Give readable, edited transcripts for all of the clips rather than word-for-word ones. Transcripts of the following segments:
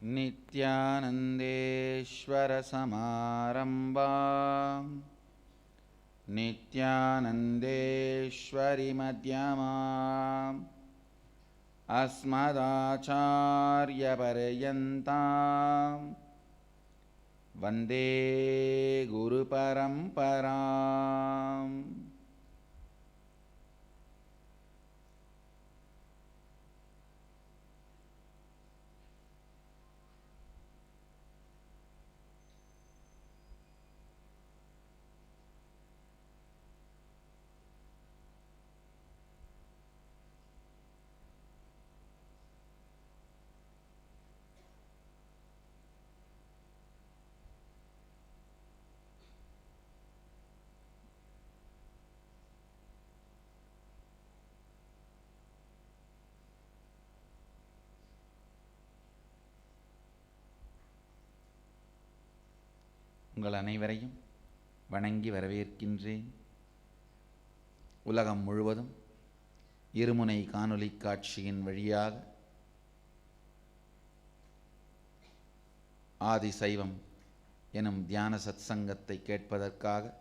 नित्यानन्देश्वरसमारम्भां नित्यानन्देश्वरीमध्यमाम् अस्मदाचार्यपर्यन्तां वन्दे गुरुपरम्पराम्. உங்கள் அனைவரையும் வணங்கி வரவேற்கின்றேன். உலகம் முழுவதும் இருமுனை காணொளி காட்சியின் வழியாக ஆதிசைவம் எனும் தியான சத்சங்கத்தை கேட்பதற்காக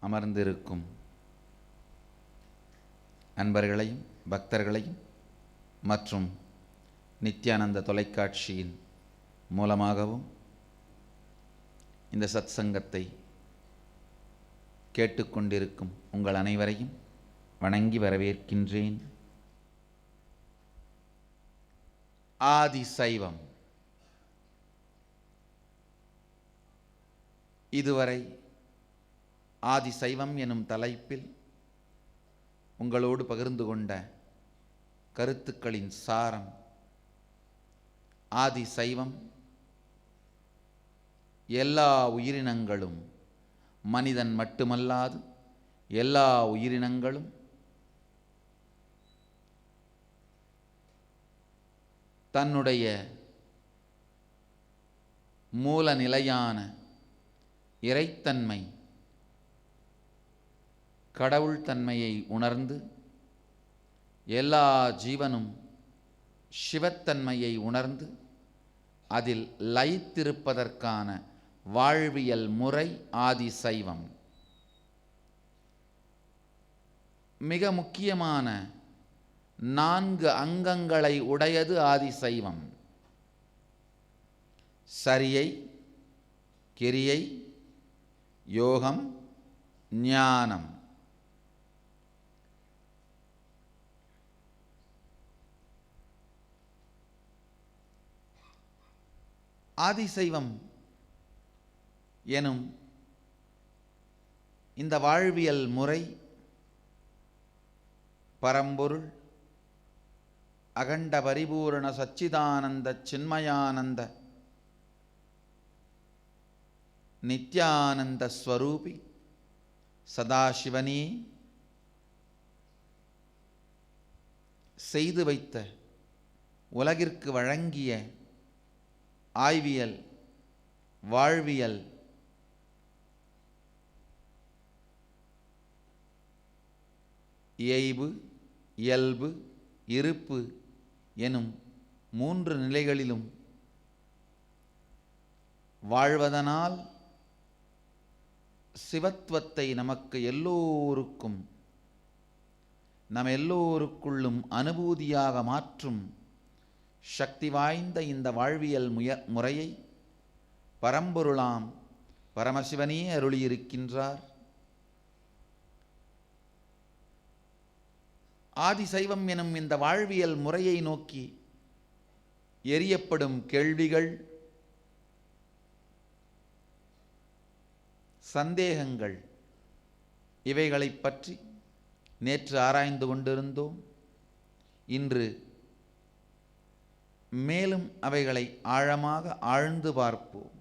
அமர்ந்திருக்கும் அன்பர்களையும் பக்தர்களையும் மற்றும் நித்யானந்த தொலைக்காட்சியின் மூலமாகவும் இந்த சத்சங்கத்தை கேட்டுக்கொண்டிருக்கும் உங்கள் அனைவரையும் வணங்கி வரவேற்கின்றேன். ஆதிசைவம். இதுவரை ஆதிசைவம் எனும் தலைப்பில் உங்களோடு பகிர்ந்து கொண்ட கருத்துக்களின் சாரம், ஆதிசைவம் எல்லா உயிரினங்களும், மனிதன் மட்டுமல்லாது எல்லா உயிரினங்களும் தன்னுடைய மூல நிலையான இறைத்தன்மை, கடவுள் தன்மையை உணர்ந்து, எல்லா ஜீவனும் சிவத்தன்மையை உணர்ந்து அதில் லயித்திருப்பதற்கான வாழ்வியல் முறை ஆதிசைவம். மிக முக்கியமான 4 அங்கங்களை உடையது ஆதிசைவம். சரியை, கிரியை, யோகம், ஞானம். ஆதிசைவம் எனும் இந்த வாழ்வியல் முறை பரம்பொருள் அகண்ட பரிபூரண சச்சிதானந்த சின்மயானந்த நித்யானந்த ஸ்வரூபி சதாசிவனே செய்து வைத்த, உலகிற்கு வழங்கிய ஆய்வியல், வாழ்வியல், இயைபு, இயல்பு, இருப்பு எனும் 3 நிலைகளிலும் வாழ்வதனால் சிவத்துவத்தை நமக்கு எல்லோருக்கும், நம் எல்லோருக்குள்ளும் அனுபூதியாக மாற்றும் சக்தி வாய்ந்த இந்த வாழ்வியல் முறையை பரம்பொருளாம் பரமசிவனே அருளியிருக்கின்றார். ஆதிசைவம் எனும் இந்த வாழ்வியல் முறையை நோக்கி எரியப்படும் கேள்விகள், சந்தேகங்கள், இவைகளைப் பற்றி நேற்று ஆராய்ந்து கொண்டிருந்தோம். இன்று மேலும் அவைகளை ஆழமாக ஆழ்ந்து பார்ப்போம்.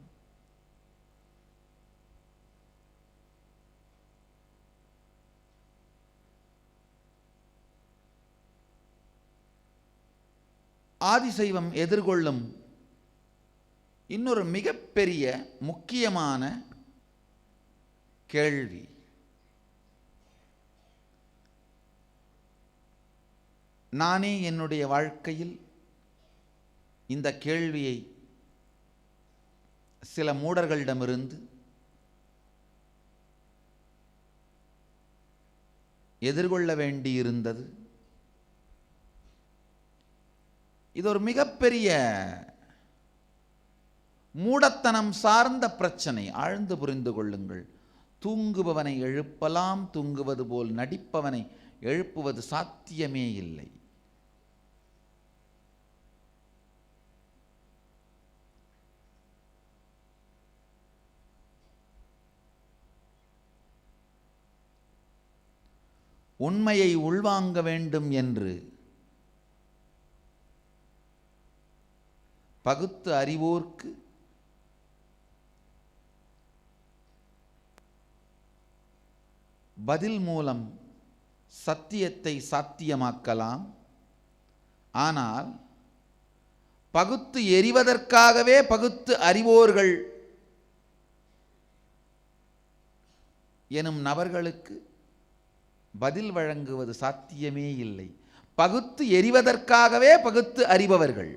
ஆதிசைவம் எதிர்கொள்ளும் இன்னொரு மிகப்பெரிய முக்கியமான கேள்வி, நானே என்னுடைய வாழ்க்கையில் இந்த கேள்வியை சில மூடர்களிடமிருந்து எதிர்கொள்ள வேண்டியிருந்தது. இது ஒரு மிகப்பெரிய மூடத்தனம் சார்ந்த பிரச்சனை. ஆழ்ந்து புரிந்து கொள்ளுங்கள். தூங்குபவனை எழுப்பலாம், தூங்குவது போல் நடிப்பவனை எழுப்புவது சாத்தியமே இல்லை. உண்மையை உள்வாங்க வேண்டும் என்று பகுத்து அறிவோர்க்கு பதில் மூலம் சத்தியத்தை சாத்தியமாக்கலாம். ஆனால் பகுத்து எறிவதற்காகவே பகுத்து அறிவோர்கள் எனும் நபர்களுக்கு பதில் வழங்குவது சாத்தியமே இல்லை. பகுத்து எறிவதற்காகவே பகுத்து அறிபவர்கள்.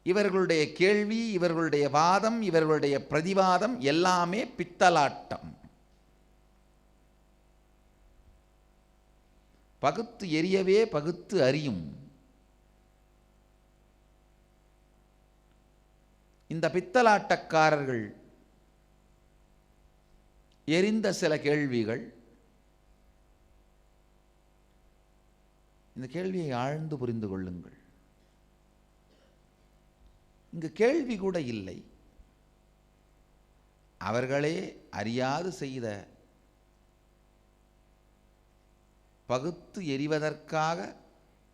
இவர்களுடைய கேள்வி, இவர்களுடைய வாதம், இவர்களுடைய பிரதிவாதம் எல்லாமே பித்தலாட்டம். பகுத்து எரியவே பகுத்து அறியும். இந்த பித்தலாட்டக்காரர்கள் எரிந்த சில கேள்விகள், இந்த கேள்வியை ஆழ்ந்து புரிந்து கொள்ளுங்கள். இங்கு கேள்வி கூட இல்லை. அவர்களே அறியாது செய்த பகுத்து எறிவதற்காக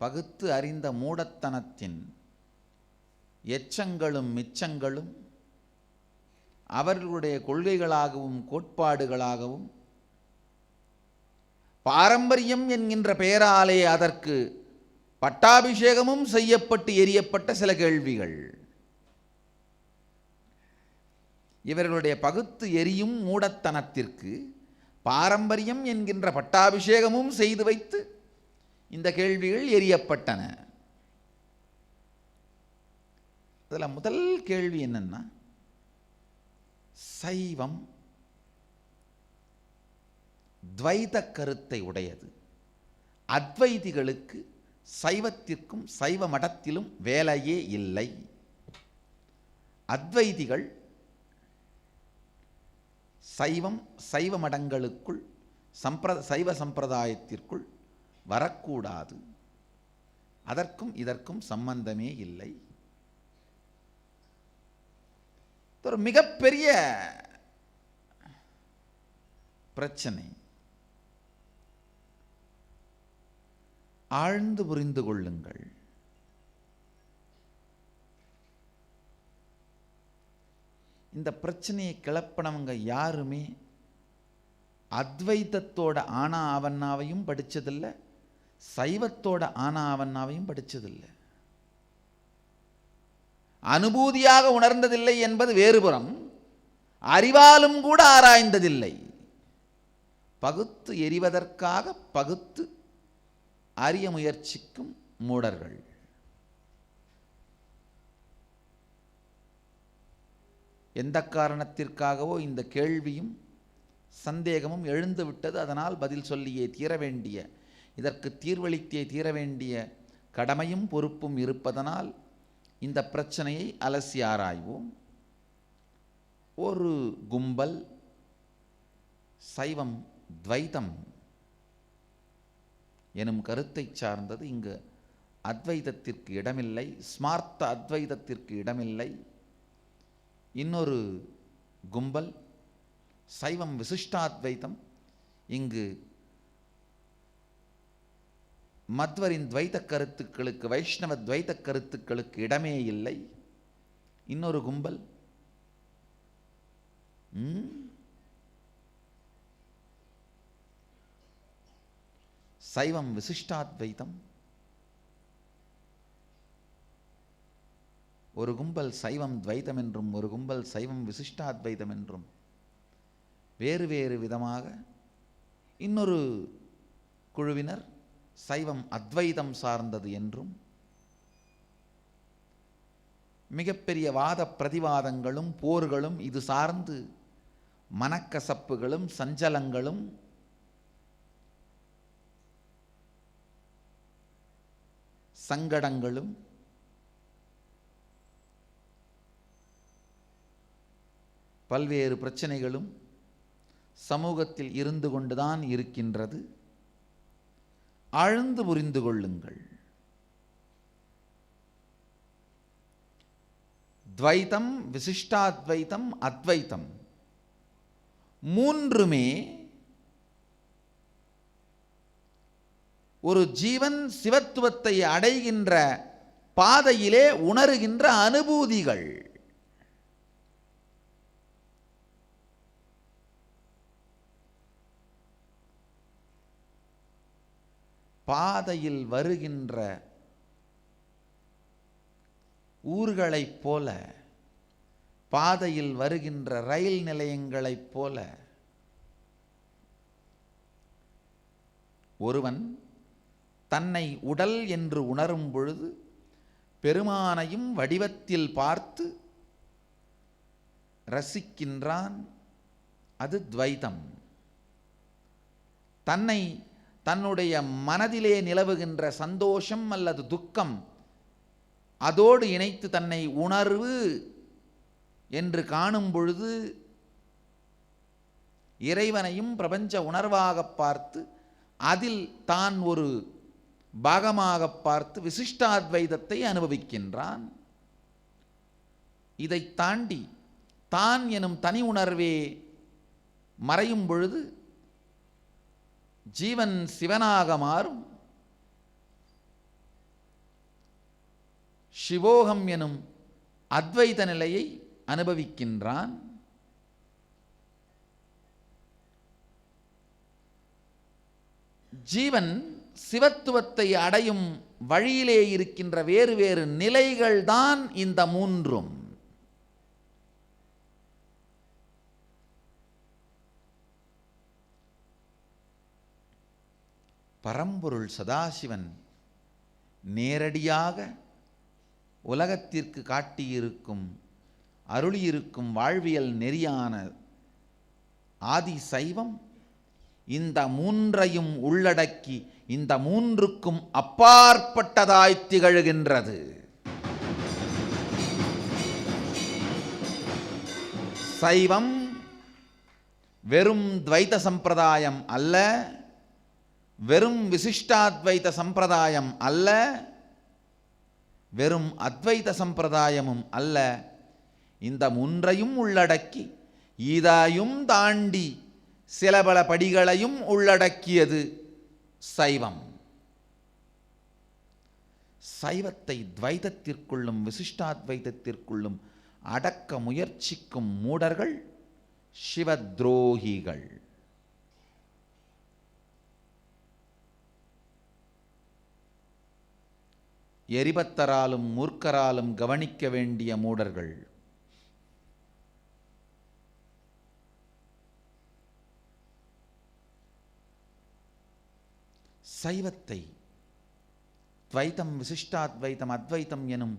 பகுத்து அறிந்த மூடத்தனத்தின் எச்சங்களும் மிச்சங்களும் அவர்களுடைய கொள்கைகளாகவும் கோட்பாடுகளாகவும் பாரம்பரியம் என்கின்ற பெயராலே அதற்கு பட்டாபிஷேகமும் செய்யப்பட்டு எரியப்பட்ட சில கேள்விகள். இவர்களுடைய பகுத்து எரியும் மூடத்தனத்திற்கு பாரம்பரியம் என்கின்ற பட்டாபிஷேகமும் செய்து வைத்து இந்த கேள்விகள் எரியப்பட்டன. அதில் முதல் கேள்வி என்னன்னா, சைவம் துவைத கருத்தை உடையது. அத்வைதிகளுக்கு சைவத்திற்கும் சைவ மடத்திலும் வேலையே இல்லை. அத்வைதிகள் சைவம் சைவ மடங்களுக்குள் சைவ சம்பிரதாயத்திற்குள் வரக்கூடாது. அதற்கும் இதற்கும் சம்பந்தமே இல்லை. ஒரு மிகப்பெரிய பிரச்சனை. ஆழ்ந்து புரிந்து கொள்ளுங்கள். இந்த பிரச்சனையை கிளப்பினவங்க யாருமே அத்வைதத்தோட ஆனா ஆவண்ணாவையும் படித்ததில்லை, சைவத்தோட ஆனா ஆவண்ணாவையும் படித்ததில்லை. அனுபூதியாக உணர்ந்ததில்லை என்பது வேறுபுறம், அறிவாலும் கூட ஆராய்ந்ததில்லை. பகுத்து எறிவதற்காக பகுத்து அறிய முயற்சிக்கும் மூடர்கள். எந்த காரணத்திற்காகவோ இந்த கேள்வியும் சந்தேகமும் எழுந்துவிட்டது. அதனால் பதில் சொல்லியே தீர வேண்டிய, இதற்கு தீர்வளித்தே தீர வேண்டிய கடமையும் பொறுப்பும் இருப்பதனால் இந்த பிரச்சனையை அலசி ஆராய்வோம். ஒரு கும்பல் சைவம் துவைதம் எனும் கருத்தை சார்ந்தது. இங்கு அத்வைதத்திற்கு இடமில்லை, ஸ்மார்த்த அத்வைதத்திற்கு இடமில்லை. இன்னொரு கும்பல் சைவம் விசிஷ்டாத்வைதம். இங்கு மத்வரின் துவைத கருத்துக்களுக்கு, வைஷ்ணவ துவைத கருத்துக்களுக்கு இடமே இல்லை. இன்னொரு கும்பல் சைவம் விசிஷ்டாத்வைதம். ஒரு கும்பல் சைவம் துவைதம் என்றும் ஒரு கும்பல் சைவம் விசிஷ்டாத்வைதம் என்றும் வேறு வேறு விதமாக இன்னொரு குழுவினர் சைவம் அத்வைதம் சார்ந்தது என்றும், மிகப்பெரிய வாத பிரதிவாதங்களும் போர்களும் இது சார்ந்து மனக்கசப்புகளும் சஞ்சலங்களும் சங்கடங்களும் பல்வேறு பிரச்சனைகளும் சமூகத்தில் இருந்து கொண்டுதான் இருக்கின்றது. ஆழ்ந்து புரிந்து கொள்ளுங்கள். துவைதம், விசிஷ்டாத்வைதம், அத்வைதம் மூன்றுமே ஒரு ஜீவன் சிவத்துவத்தை அடைகின்ற பாதையிலே உணர்கின்ற அனுபூதிகள். பாதையில் வருகின்ற ஊர்களைப் போல, பாதையில் வருகின்ற ரயில் நிலையங்களைப் போல ஒருவன் தன்னை உடல் என்று உணரும் பொழுது பெருமானையும் வடிவத்தில் பார்த்து ரசிக்கின்றான். அது துவைதம். தன்னுடைய மனதிலே நிலவுகின்ற சந்தோஷம் அல்லது துக்கம் அதோடு இணைத்து தன்னை உணர்வு என்று காணும் பொழுது இறைவனையும் பிரபஞ்ச உணர்வாக பார்த்து அதில் தான் ஒரு பாகமாக பார்த்து விசிஷ்டாத்வைதத்தை அனுபவிக்கின்றான். இதை தாண்டி தான் எனும் தனி உணர்வே மறையும் பொழுது ஜீவன் சிவனாக மாறும். சிவோகம் எனும் அத்வைத நிலையை அனுபவிக்கின்றான். ஜீவன் சிவத்துவத்தை அடையும் வழியிலே இருக்கின்ற வேறு வேறு நிலைகள்தான் இந்த மூன்றும். பரம்பொருள் சதாசிவன் நேரடியாக உலகத்திற்கு காட்டியிருக்கும் அருளியிருக்கும் வாழ்வியல் நெறியான ஆதி சைவம் இந்த மூன்றையும் உள்ளடக்கி இந்த மூன்றுக்கும் அப்பாற்பட்டதாய் திகழ்கின்றது. சைவம் வெறும் துவைத சம்பிரதாயம் அல்ல, வெறும் விசிஷ்டாத்வைத சம்பிரதாயம் அல்ல, வெறும் அத்வைத சம்பிரதாயமும் அல்ல. இந்த மூன்றையும் உள்ளடக்கி இதையும் தாண்டி சில பல படிகளையும் உள்ளடக்கியது சைவம். சைவத்தை துவைதத்திற்குள்ளும் விசிஷ்டாத்வைதத்திற்குள்ளும் அடக்க முயற்சிக்கும் மூடர்கள் சிவத்ரோகிகள். எரிபத்தராலும் மூர்க்கராலும் கவனிக்க வேண்டிய மூடர்கள். சைவத்தை துவைதம், விசிஷ்டாத்வைதம், அத்வைதம் எனும்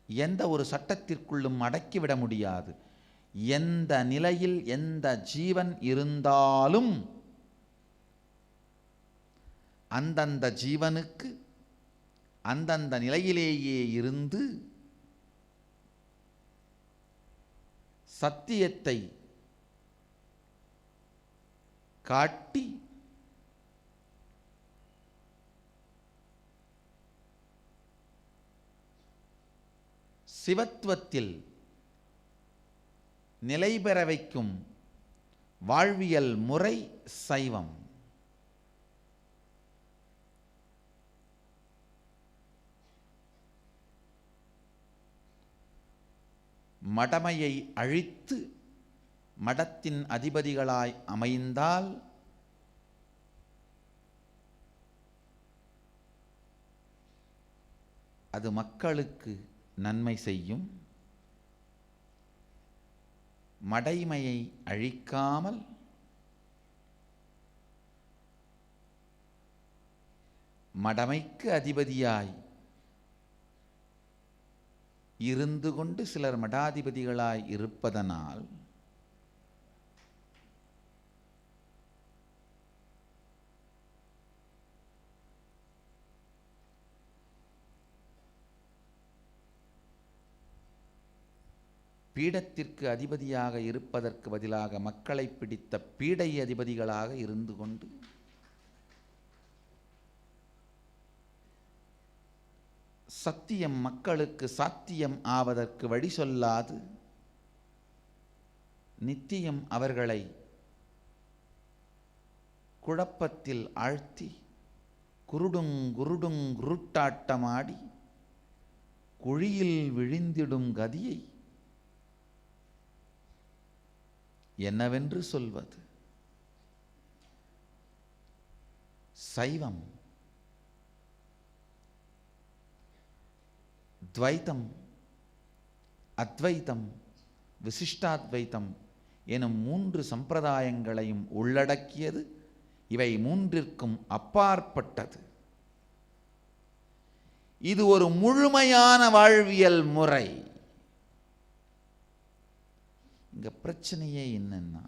எந்த ஒரு சட்டத்திற்குள்ளும் அடக்கிவிட முடியாது. எந்த நிலையில் எந்த ஜீவன் இருந்தாலும் அந்தந்த ஜீவனுக்கு அந்தந்த நிலையிலேயே இருந்து சத்தியத்தை காட்டி சிவத்துவத்தில் நிலை பெற வைக்கும் வாழ்வியல் முறை சைவம். மடமையை அழித்து மடத்தின் அதிபதிகளாய் அமைந்தால் அது மக்களுக்கு நன்மை செய்யும். மடைமையை அழிக்காமல் மடமைக்கு அதிபதியாய் இருந்து கொண்டு சிலர் மடாதிபதிகளாய் இருப்பதனால் பீடத்திற்கு அதிபதியாக இருப்பதற்கு பதிலாக மக்களை பிடித்த பீடை அதிபதிகளாக இருந்து கொண்டு சத்தியம் மக்களுக்கு சாத்தியம் ஆவதற்கு வழி சொல்லாது நித்தியம் அவர்களை குழப்பத்தில் ஆழ்த்தி குருட்டாட்டமாடி குழியில் விழுந்திடும் கதியை என்னவென்று சொல்வது? சைவம், துவைத்தம், அத்வைத்தம், விசிஷ்டாத்வைத்தம் எனும் 3 சம்பிரதாயங்களையும் உள்ளடக்கியது. இவை 3ற்கும் அப்பாற்பட்டது. இது ஒரு முழுமையான வாழ்வியல் முறை. இங்க பிரச்சனையே என்னன்னா,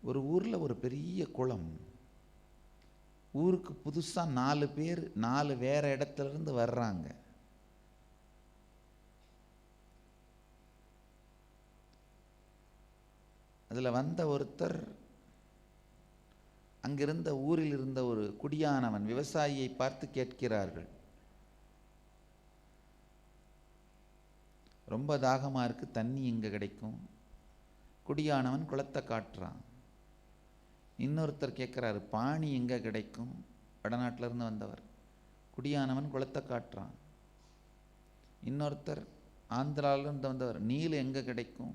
ஒரு ஊர்ல ஒரு பெரிய குளம். ஊருக்கு புதுசா 4 பேர் 4 வேற இடத்துல இருந்து வர்றாங்க. அதுல வந்த ஒருத்தர் அங்கிருந்த ஊரில் இருந்த ஒரு குடியானவன் விவசாயியை பார்த்து கேட்கிறார்கள், ரொம்ப தாகமா இருக்கு, தண்ணி எங்க கிடைக்கும்? குடியானவன் குளத்தை காட்டுறான். இன்னொருத்தர் கேட்கிறாரு, பாணி எங்க கிடைக்கும்? வடநாட்டில இருந்து வந்தவர். குடியானவன் குளத்தை காட்டுறான். இன்னொருத்தர் ஆந்திராவில இருந்து வந்தவர், நீல் எங்க கிடைக்கும்?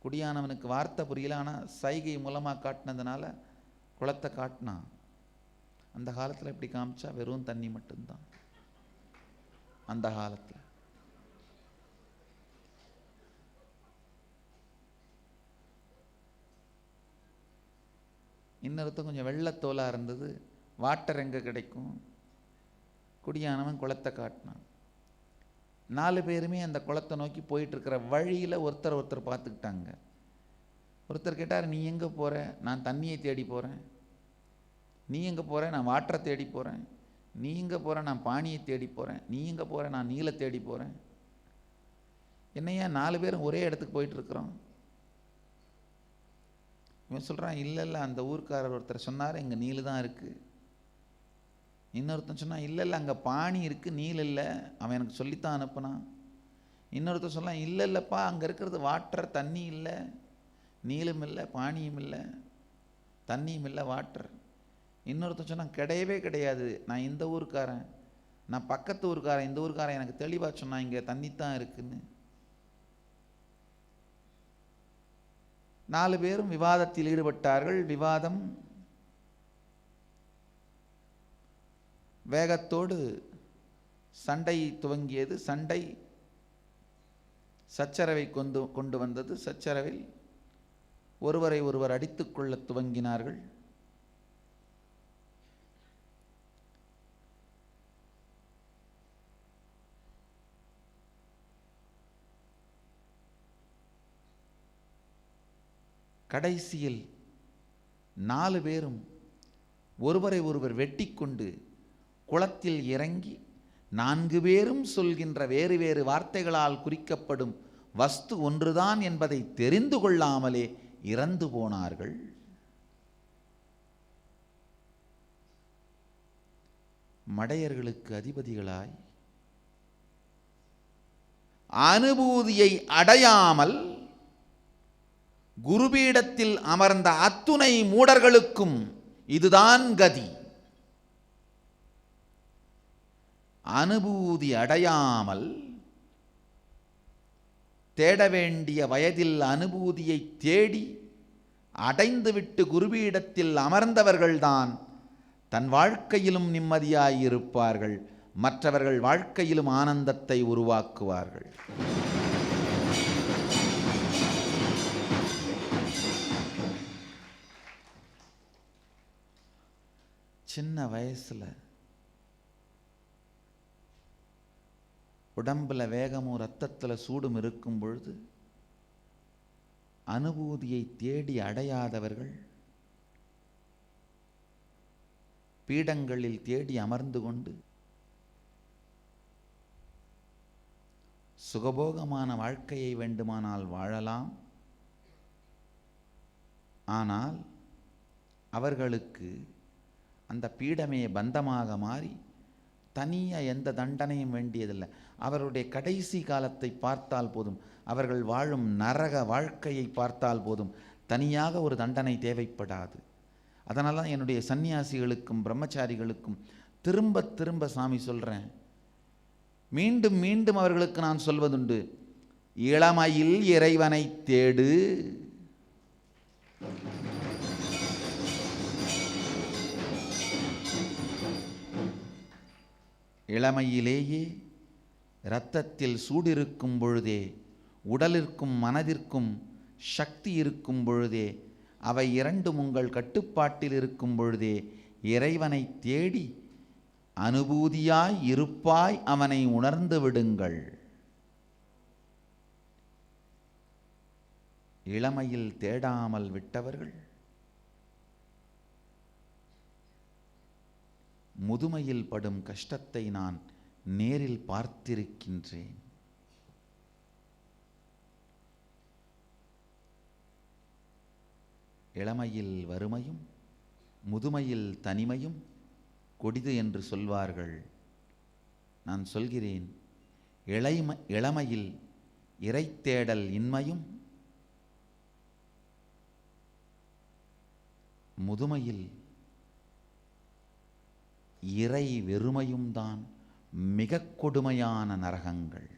குடியானவனுக்கு வார்த்தை புரியல, ஆனால் சைகை மூலமாக காட்டினதுனால குளத்தை காட்டினான். அந்த காலத்தில் இப்படி காமிச்சா வெறும் தண்ணி மட்டும்தான். அந்த காலத்தில் இன்னொருத்தர் கொஞ்சம் வெள்ளத்தோலாக இருந்தது, வாட்டர் எங்கே கிடைக்கும்? குடியானவன் குளத்தை காட்டினான். 4 பேருமே அந்த குளத்தை நோக்கி போயிட்டு இருக்கிற வழியில் ஒருத்தர் பார்த்துக்கிட்டாங்க. ஒருத்தர் கேட்டார், நீ எங்கே போகிற? நான் தண்ணியை தேடி போகிறேன். நீ எங்கே போகிற? நான் வாட்டரை தேடி போகிறேன். நீ எங்கே போகிற? நான் பானியை தேடி போகிறேன். நீ எங்கே போகிற? நான் நீலை தேடி போகிறேன். என்னையா 4 பேரும் ஒரே இடத்துக்கு போயிட்டுருக்குறோம்? இவன் சொல்கிறான், இல்லை அந்த ஊர்க்காரர் ஒருத்தர் சொன்னார், இங்கே நீல் தான் இருக்குது. இன்னொருத்தன் சொன்னான், இல்லை அங்கே பானி இருக்குது, நீல் இல்லை, அவன் எனக்கு சொல்லித்தான் அனுப்புனான். இன்னொருத்தர் சொன்னான், இல்லைப்பா அங்கே இருக்கிறது வாட்டர், தண்ணி இல்லை, நீலும் இல்லை, பானியும் இல்லை, தண்ணியும் இல்லை, வாட்டர். இன்னொருத்தன் சொன்னான், கிடையவே கிடையாது, நான் இந்த ஊருக்காரன், நான் பக்கத்து ஊருக்காரன், இந்த ஊருக்காரன் எனக்கு தெளிவாக சொன்னான் இங்கே தண்ணி தான் இருக்குன்னு. 4 பேரும் விவாதத்தில் ஈடுபட்டார்கள். விவாதம் வேகத்தோடு சண்டை துவங்கியது. சண்டை சச்சரவை கொண்டு வந்தது. சச்சரவில் ஒருவரை ஒருவர் அடித்துக்கொள்ள துவங்கினார்கள். கடைசியில் 4 பேரும் ஒருவரை ஒருவர் வெட்டி கொண்டு குளத்தில் இறங்கி 4 பேரும் சொல்கின்ற வேறு வேறு வார்த்தைகளால் குறிக்கப்படும் வஸ்து ஒன்றுதான் என்பதை தெரிந்து கொள்ளாமலே இறந்து போனார்கள். மடையர்களுக்கு அதிபதிகளாய் அனுபூதியை அடையாமல் குருபீடத்தில் அமர்ந்த அத்துணை மூடர்களுக்கும் இதுதான் கதி. அனுபூதி அடையாமல் தேட வேண்டிய வயதில் அனுபூதியை தேடி அடைந்துவிட்டு குருபீடத்தில் அமர்ந்தவர்கள்தான் தன் வாழ்க்கையிலும் நிம்மதியாயிருப்பார்கள், மற்றவர்கள் வாழ்க்கையிலும் ஆனந்தத்தை உருவாக்குவார்கள். சின்ன வயசுல உடம்புல வேகமும் ரத்தத்தில் சூடும் இருக்கும் பொழுது அனுபூதியை தேடி அடையாதவர்கள் பீடங்களில் தேடி அமர்ந்து கொண்டு சுகபோகமான வாழ்க்கையை வேண்டுமானால் வாழலாம். ஆனால் அவர்களுக்கு அந்த பீடமே பந்தமாக மாறி தனியாக எந்த தண்டனையும் வேண்டியதில்லை. அவருடைய கடைசி காலத்தை பார்த்தால் போதும், அவர்கள் வாழும் நரக வாழ்க்கையை பார்த்தால் போதும், தனியாக ஒரு தண்டனை தேவைப்படாது. அதனால தான் என்னுடைய சன்னியாசிகளுக்கும் பிரம்மச்சாரிகளுக்கும் திரும்ப திரும்ப சாமி சொல்கிறேன், மீண்டும் மீண்டும் அவர்களுக்கு நான் சொல்வதுண்டு, இளமையில் இறைவனை தேடு. இளமையிலேயே இரத்தத்தில் சூடிருக்கும் பொழுதே, உடலிற்கும் மனதிற்கும் சக்தி இருக்கும் பொழுதே, அவை இரண்டும் உங்கள் கட்டுப்பாட்டில் இருக்கும் பொழுதே இறைவனை தேடி அனுபூதியாய் இருப்பாய் அவனை உணர்ந்து விடுங்கள். இளமையில் தேடாமல் விட்டவர்கள் முதுமையில் படும் கஷ்டத்தை நான் நேரில் பார்த்திருக்கின்றேன். இளமையில் வறுமையும் முதுமையில் தனிமையும் கொடிது என்று சொல்வார்கள். நான் சொல்கிறேன், இளமையில் இறைத்தேடல் இன்மையும் முதுமையில் இறை வெறுமையும் தான் மிக கொடுமையான நரகங்கள்.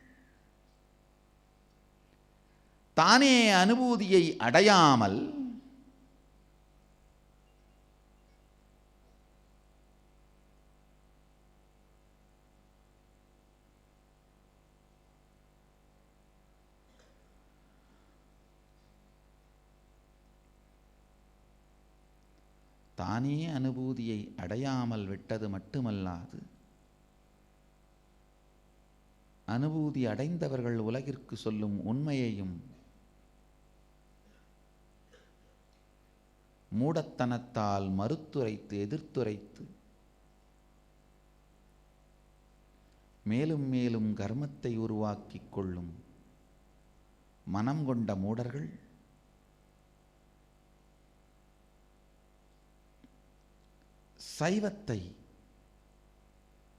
தானே அனுபூதியை அடையாமல் தானே அனுபூதியை அடையாமல் விட்டது மட்டுமல்லாது, அனுபூதி அடைந்தவர்கள் உலகிற்கு சொல்லும் உண்மையையும் மூடத்தனத்தால் மறுத்துரைத்து எதிர்த்துரைத்து மேலும் மேலும் கர்மத்தை உருவாக்கிக் கொள்ளும் மனம் கொண்ட மூடர்கள் சைவத்தை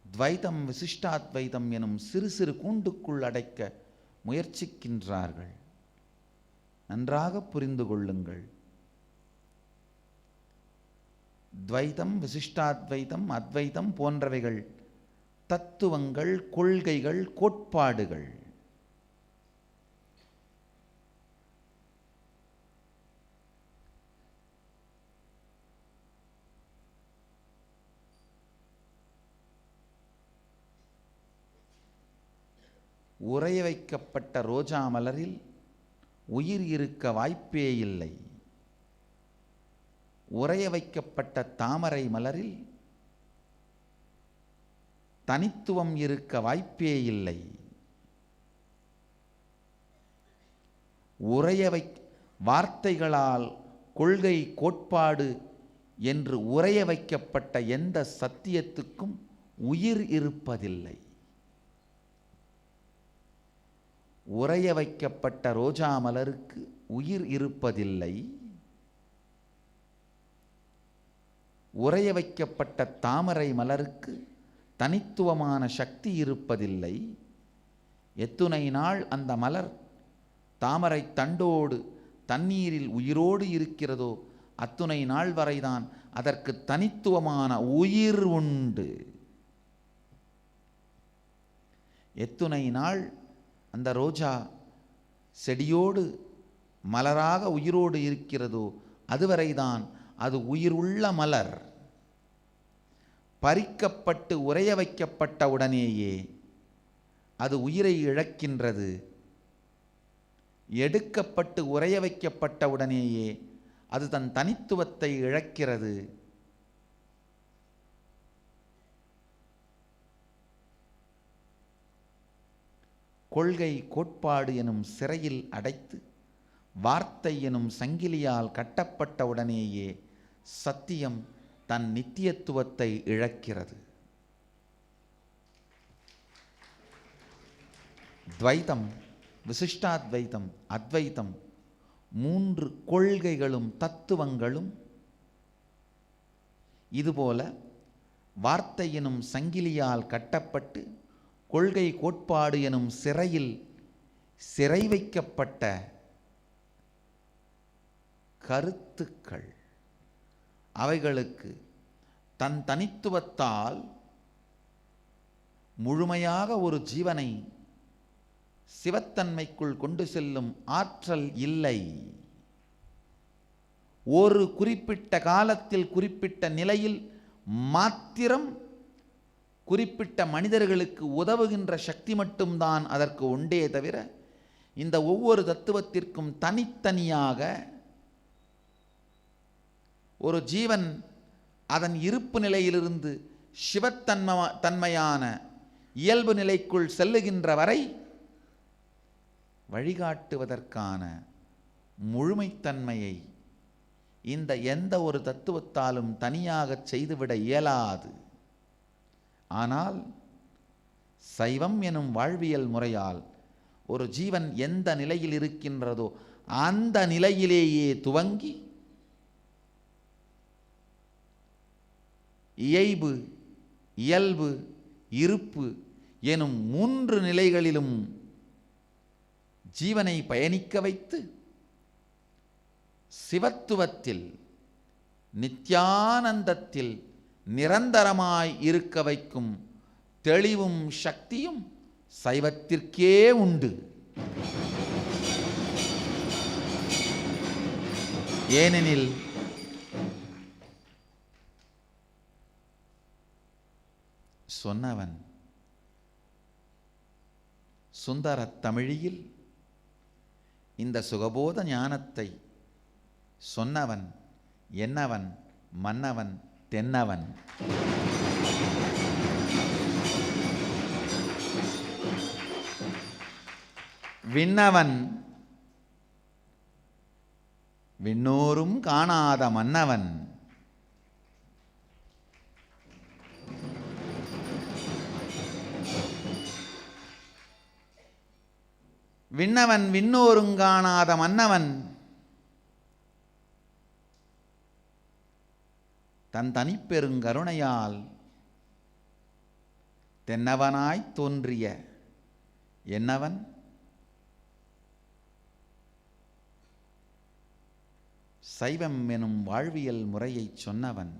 துவைதம் விசிஷ்டாத்வைதம் எனும் சிறு சிறு கூண்டுக்குள் அடைக்க முயற்சிக்கின்றார்கள். நன்றாக புரிந்து கொள்ளுங்கள். துவைதம் விசிஷ்டாத்வைதம் அத்வைதம் போன்றவைகள் தத்துவங்கள், கொள்கைகள், கோட்பாடுகள். உறைய வைக்கப்பட்ட ரோஜா மலரில் உயிர் இருக்க வாய்ப்பே இல்லை. உறைய வைக்கப்பட்ட தாமரை மலரில் தனித்துவம் இருக்க வாய்ப்பே இல்லை. வார்த்தைகளால் கொள்கை, கோட்பாடு என்று உறைய வைக்கப்பட்ட எந்த சத்தியத்துக்கும் உயிர் இருப்பதில்லை. உறைய வைக்கப்பட்ட ரோஜா மலருக்கு உயிர் இருப்பதில்லை. உறைய வைக்கப்பட்ட தாமரை மலருக்கு தனித்துவமான சக்தி இருப்பதில்லை. எத்துணை நாள் அந்த மலர் தாமரை தண்டோடு தண்ணீரில் உயிரோடு இருக்கிறதோ அத்துணை நாள் வரைதான் அதற்கு தனித்துவமான உயிர் உண்டு. எத்துணை நாள் அந்த ரோஜா செடியோடு மலராக உயிரோடு இருக்கிறதோ அதுவரைதான் அது உயிருள்ள மலர். பறிக்கப்பட்டு உறைய வைக்கப்பட்ட உடனேயே அது உயிரை இழக்கின்றது. எடுக்கப்பட்டு உறைய வைக்கப்பட்ட உடனேயே அது தன் தனித்துவத்தை இழக்கிறது. கொள்கை கோட்பாடு எனும் சிறையில் அடைத்து வார்த்தை எனும் சங்கிலியால் கட்டப்பட்டவுடனேயே சத்தியம் தன் நித்தியத்துவத்தை இழக்கிறது. துவைதம், விசிஷ்டாத்வைதம், அத்வைதம், மூன்று கொள்கைகளும் தத்துவங்களும் இதுபோல வார்த்தை எனும் சங்கிலியால் கட்டப்பட்டு கொள்கை கோட்பாடு எனும் சிறையில் சிறை வைக்கப்பட்ட கருத்துக்கள். அவைகளுக்கு தன் தனித்துவத்தால் முழுமையாக ஒரு ஜீவனை சிவத்தன்மைக்குள் கொண்டு செல்லும் ஆற்றல் இல்லை. ஒரு குறிப்பிட்ட காலத்தில் குறிப்பிட்ட நிலையில் மாத்திரம் குறிப்பிட்ட மனிதர்களுக்கு உதவுகின்ற சக்தி மட்டும்தான் அதற்கு உண்டே தவிர இந்த ஒவ்வொரு தத்துவத்திற்கும் தனித்தனியாக ஒரு ஜீவன் அதன் இருப்பு நிலையிலிருந்து சிவத்தன்மையான இயல்பு நிலைக்குள் செல்லுகின்ற வரை வழிகாட்டுவதற்கான முழுமைத்தன்மையை இந்த எந்த ஒரு தத்துவத்தாலும் தனியாக செய்துவிட இயலாது. ஆனால் சைவம் எனும் வாழ்வியல் முறையால் ஒரு ஜீவன் எந்த நிலையில் இருக்கின்றதோ அந்த நிலையிலேயே துவங்கி இயைபு, இயல்பு, இருப்பு எனும் மூன்று நிலைகளிலும் ஜீவனை பயணிக்க வைத்து சிவத்துவத்தில் நித்யானந்தத்தில் நிரந்தரமாய் இருக்க வைக்கும் தெளிவும் சக்தியும் சைவத்திற்கே உண்டு. ஏனெனில் சொன்னவன் சுந்தரத் தமிழில் இந்த சுகபோத ஞானத்தை சொன்னவன் என்னவன் மன்னவன் தென்னவன். விண்ணவன் விண்ணோரும் காணாத மன்னவன். விண்ணவன் விண்ணோரும் காணாத மன்னவன் தன் தனிப்பெருங்கருணையால் தென்னவனாய் தோன்றிய என்னவன் சைவம் எனும் வாழ்வியல் முறையை சொன்னவன்.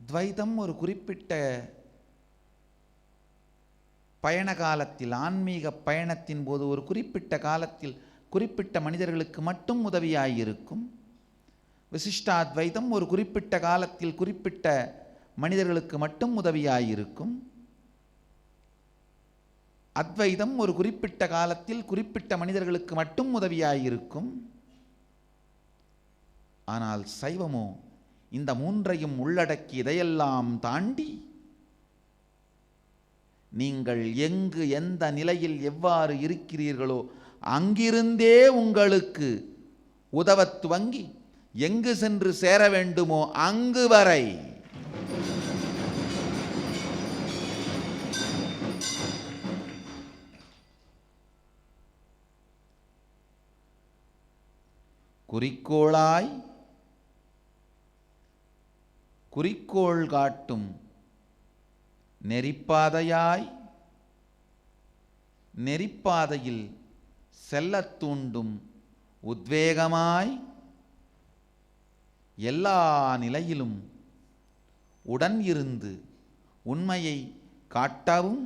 துவைதம் ஒரு குறிப்பிட்ட பயண காலத்தில், ஆன்மீக பயணத்தின் போது ஒரு குறிப்பிட்ட காலத்தில் குறிப்பிட்ட மனிதர்களுக்கு மட்டும் உதவியாயிருக்கும். விசிஷ்டாத்வைதம் ஒரு குறிப்பிட்ட காலத்தில் குறிப்பிட்ட மனிதர்களுக்கு மட்டும் உதவியாயிருக்கும். அத்வைதம் ஒரு குறிப்பிட்ட காலத்தில் குறிப்பிட்ட மனிதர்களுக்கு மட்டும் உதவியாயிருக்கும். ஆனால் சைவமோ இந்த மூன்றையும் உள்ளடக்கி இதையெல்லாம் தாண்டி நீங்கள் எங்கு எந்த நிலையில் எவ்வாறு இருக்கிறீர்களோ அங்கிருந்தே உங்களுக்கு உதவத் துவங்கி எங்கு சென்று சேர வேண்டுமோ அங்கு வரை குறிக்கோளாய் குறிக்கோள் காட்டும் நெறிப்பாதையாய் நெறிப்பாதையில் செல்லத் தூண்டும் உத்வேகமாய் எல்லா நிலையிலும் உடன் இருந்து உண்மையை காட்டவும்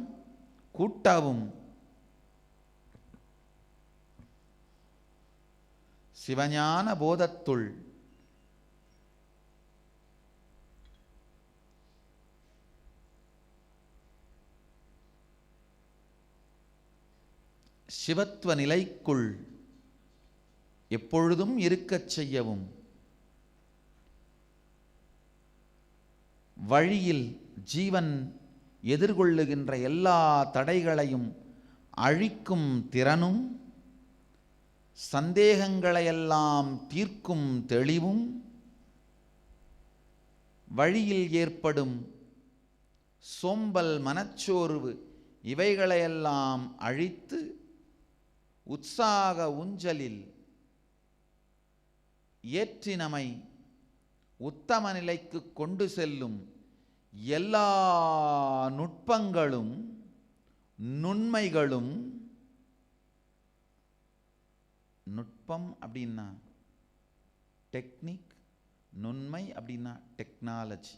கூட்டவும் சிவஞான போதத்துள் சிவத்துவ நிலைக்குள் எப்பொழுதும் இருக்கச் செய்யவும் வழியில் ஜீவன் எதிர்கொள்ளுகின்ற எல்லா தடைகளையும் அழிக்கும் திறனும் சந்தேகங்களையெல்லாம் தீர்க்கும் தெளிவும் வழியில் ஏற்படும் சோம்பல் மனச்சோர்வு இவைகளையெல்லாம் அழித்து உற்சாக ஊஞ்சலில் ஏற்றி நம்மை உத்தம நிலைக்கு கொண்டு செல்லும் எல்லா நுட்பங்களும் நுண்மைகளும், நுட்பம் அப்படின்னா டெக்னிக், நுண்மை அப்படின்னா டெக்னாலஜி.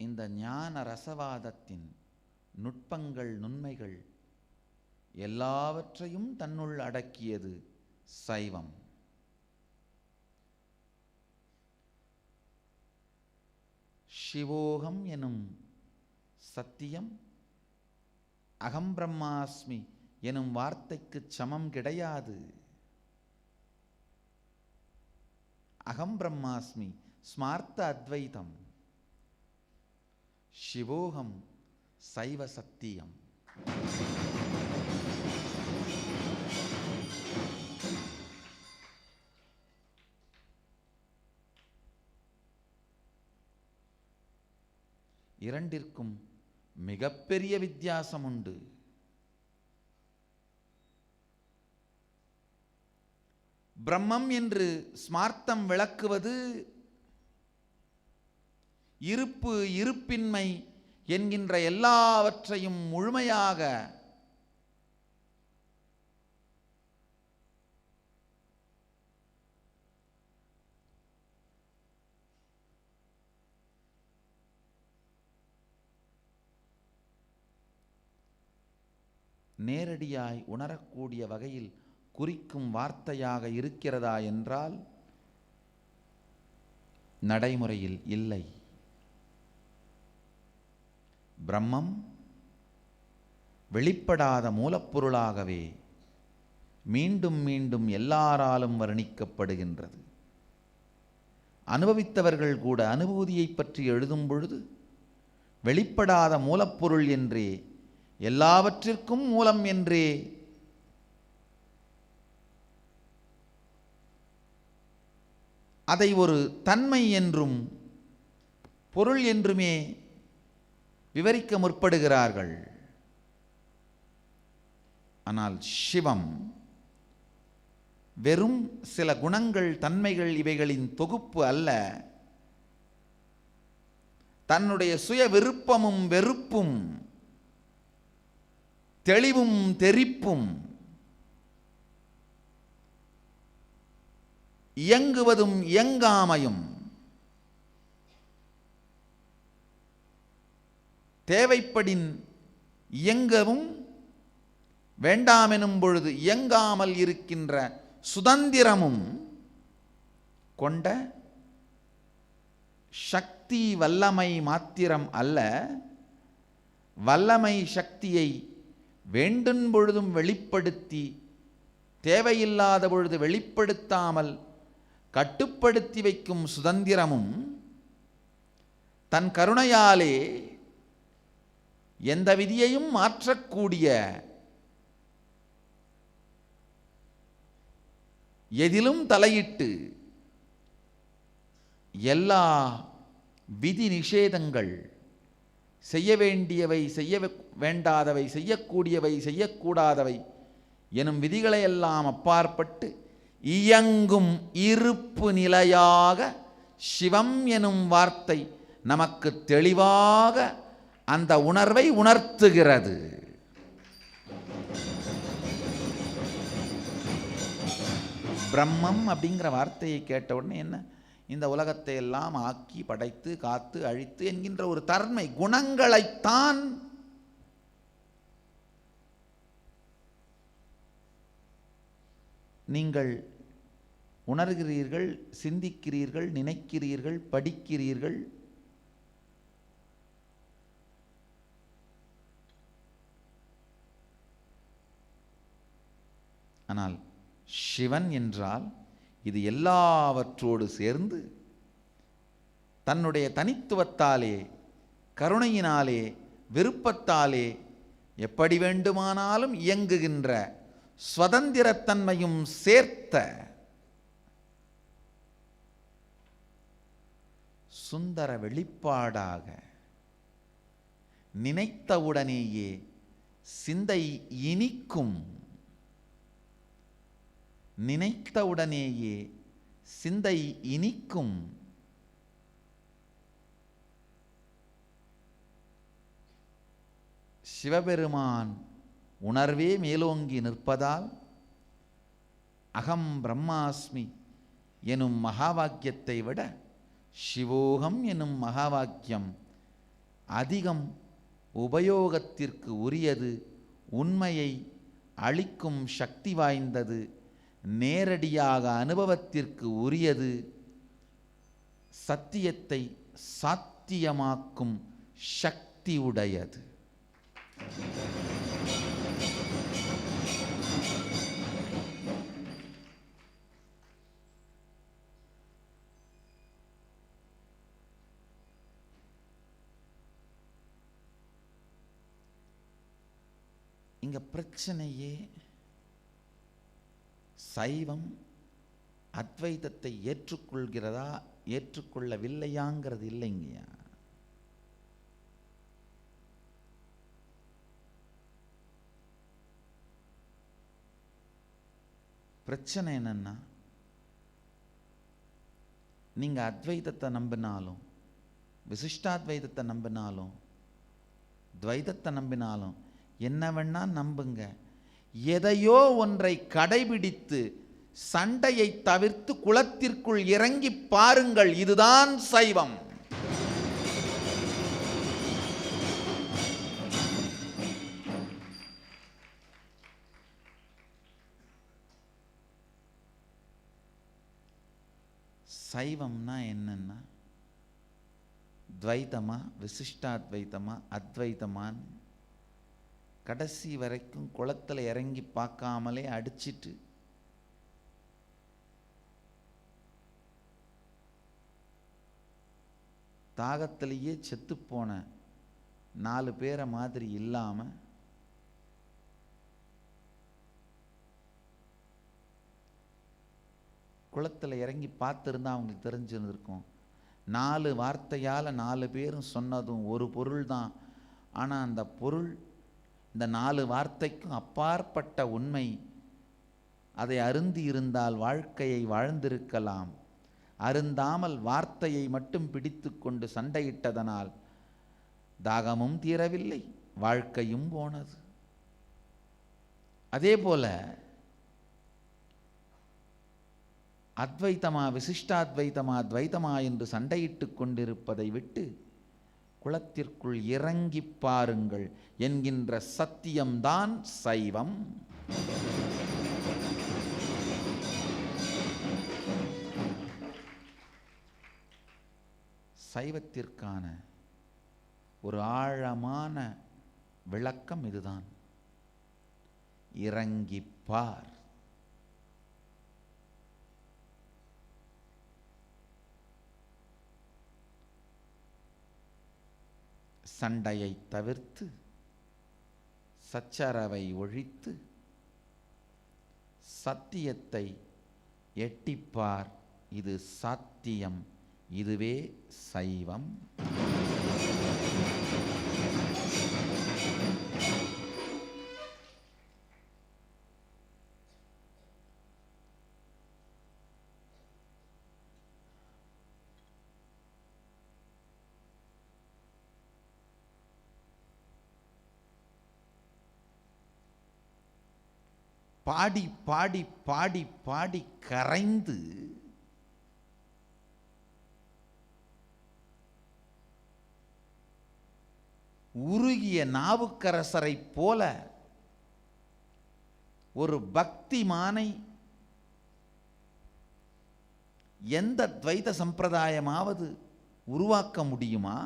இந்த ஞான ரசவாதத்தின் நுட்பங்கள் நுண்மைகள் எல்லாவற்றையும் தன்னுள் அடக்கியது சைவம். சிவோகம் எனும் சத்தியம் அகம் பிரம்மாஸ்மி எனும் வார்த்தைக்கு சமம் கிடையாது. அகம் பிரம்மாஸ்மி ஸ்மார்த்த அத்வைதம், சிவோகம் சைவ சத்தியம். இரண்டிற்கும் மிகப்பெரிய வித்தியாசம் உண்டு. பிரம்மம் என்று ஸ்மார்த்தம் விளக்குவது இருப்பு இருப்பின்மை என்கின்ற எல்லாவற்றையும் முழுமையாக நேரடியாய் உணரக்கூடிய வகையில் குறிக்கும் வார்த்தையாக இருக்கிறதா என்றால் நடைமுறையில் இல்லை. பிரம்மம் வெளிப்படாத மூலப்பொருளாகவே மீண்டும் மீண்டும் எல்லாராலும் வர்ணிக்கப்படுகின்றது. அனுபவித்தவர்கள் கூட அனுபூதியை பற்றி எழுதும் பொழுது வெளிப்படாத மூலப்பொருள் என்றே, எல்லாவற்றிற்கும் மூலம் என்றே அதை ஒரு தன்மை என்றும் பொருள் என்றுமே விவரிக்க முற்படுகிறார்கள். ஆனால் சிவம் வெறும் சில குணங்கள் தன்மைகள் இவைகளின் தொகுப்பு அல்ல. தன்னுடைய சுய விருப்பமும் வெறுப்பும் தெளிவும் தெரிப்பும் இயங்குவதும் இயங்காமையும் தேவைப்படின் இயங்கவும் வேண்டாமெனும் பொழுது இயங்காமல் இருக்கின்ற சுதந்திரமும் கொண்ட சக்தி வல்லமை மாத்திரம் அல்ல, வல்லமை சக்தியை வேண்டும் பொழுதும் வெளிப்படுத்தி தேவையில்லாத பொழுது வெளிப்படுத்தாமல் கட்டுப்படுத்தி வைக்கும் சுதந்திரமும் தன் கருணையாலே எந்த விதியையும் மாற்றக்கூடிய, எதிலும் தலையிட்டு எல்லா விதி நிஷேதங்கள், செய்ய வேண்டியவை செய்ய வேண்டாதவை, செய்யக்கூடியவை செய்யக்கூடாதவை எனும் விதிகளையெல்லாம் அப்பாற்பட்டு இயங்கும் இருப்பு நிலையாக சிவம் எனும் வார்த்தை நமக்கு தெளிவாக அந்த உணர்வை உணர்த்துகிறது. பிரம்மம் அப்படிங்கிற வார்த்தையை கேட்ட உடனே என்ன, இந்த உலகத்தை எல்லாம் ஆக்கி படைத்து காத்து அழித்து என்கின்ற ஒரு தன்மை குணங்களைத்தான் நீங்கள் உணர்கிறீர்கள், சிந்திக்கிறீர்கள், நினைக்கிறீர்கள், படிக்கிறீர்கள். ஆனால் சிவன் என்றால் இது எல்லாவற்றோடு சேர்ந்து தன்னுடைய தனித்துவத்தாலே, கருணையினாலே, விருப்பத்தாலே எப்படி வேண்டுமானாலும் இயங்குகின்ற சுதந்திரத்தன்மையும் சேர்த்த சுந்தர வெளிப்பாடாக நினைத்தவுடனேயே சிந்தை இனிக்கும், நினைத்தவுடனேயே சிந்தை இனிக்கும் சிவபெருமான் உணர்வே மேலோங்கி நிற்பதால் அகம் பிரம்மாஸ்மி எனும் மகாவாக்கியத்தை விட சிவோகம் எனும் மகாவாக்கியம் அதிகம் உபயோகத்திற்கு உரியது, உண்மையை அளிக்கும் சக்தி வாய்ந்தது, நேரடியாக அனுபவத்திற்கு உரியது, சத்தியத்தை சாத்தியமாக்கும் சக்தி உடையது. இங்க பிரச்சனையே சைவம் அத்வைதத்தை ஏற்றுக்கொள்கிறதா ஏற்றுக்கொள்ளவில்லையாங்கிறது இல்லைங்கய்யா. பிரச்சனை என்னன்னா, நீங்க அத்வைதத்தை நம்பினாலும், விசிஷ்டாத்வைதத்தை நம்பினாலும், துவைதத்தை நம்பினாலும், என்ன வேணா நம்புங்க, எதையோ ஒன்றை கடைபிடித்து சண்டையை தவிர்த்து குளத்திற்குள் இறங்கி பாருங்கள். இதுதான் சைவம். சைவம்னா என்னன்னா, துவைதமா விசிஷ்டாத்வைதமா அத்வைதமான் கடைசி வரைக்கும் குளத்தில் இறங்கி பார்க்காமலே அடிச்சிட்டு தாகத்திலேயே செத்துப்போன 4 பேரை மாதிரி இல்லாம குளத்தில் இறங்கி பார்த்துருந்தா அவங்களுக்கு தெரிஞ்சிருந்திருக்கும். 4 வார்த்தையால் 4 பேரும் சொன்னதும் ஒரு பொருள் தான். ஆனால் அந்த பொருள் இந்த 4 வார்த்தைக்கும் அப்பாற்பட்ட உண்மை. அதை அருந்தி இருந்தால் வாழ்க்கையை வாழ்ந்திருக்கலாம். அருந்தாமல் வார்த்தையை மட்டும் பிடித்து கொண்டு சண்டையிட்டதனால் தாகமும் தீரவில்லை, வாழ்க்கையும் போனது. அதே போல அத்வைத்தமா விசிஷ்டாத்வைத்தமா துவைத்தமா என்று சண்டையிட்டு கொண்டிருப்பதை விட்டு குளத்திற்குள் இறங்கி பாருங்கள் என்கின்ற சத்தியம்தான் சைவம். சைவத்திற்கான ஒரு ஆழமான விளக்கம் இதுதான். இறங்கி பார். சண்டையை தவிர்த்து சச்சரவை ஒழித்து சத்தியத்தை எட்டிப்பார். இது சாத்தியம். இதுவே சைவம். பாடி பாடி பாடி பாடி கரைந்து உருகிய நாவுக்கரசரை போல ஒரு பக்திமானை எந்த துவைத சம்பிரதாயமாவது உருவாக்க முடியுமா?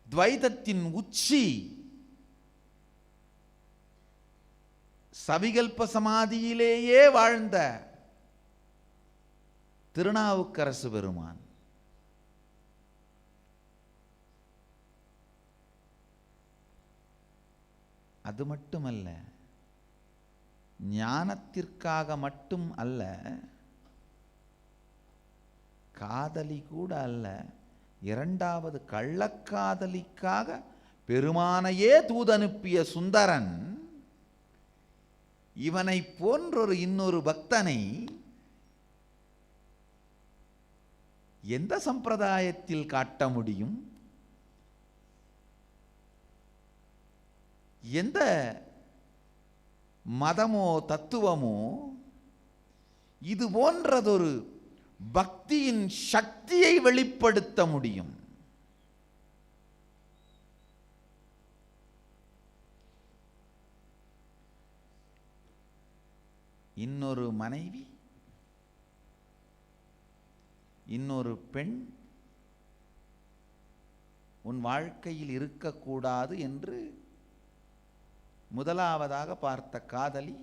துவைதத்தின் உச்சி சவிகல்ப சமாதியிலேயே வாழ்ந்த திருநாவுக்கரசு பெருமான் அது மட்டுமல்ல, ஞானத்திற்காக மட்டும் அல்ல, காதலி கூட அல்ல, இரண்டாவது கள்ளக்காதலிக்காக பெருமானையே தூதனுப்பிய சுந்தரன் இவனை போன்றொரு இன்னொரு பக்தனை எந்த சம்பிரதாயத்தில் காட்ட முடியும்? எந்த மதமோ தத்துவமோ இது போன்றதொரு பக்தியின் சக்தியை வெளிப்படுத்த முடியும்? இன்னொரு மனைவி, இன்னொரு பெண் உன் வாழ்க்கையில் இருக்கக்கூடாது என்று முதலாவதாக பார்த்த காதலி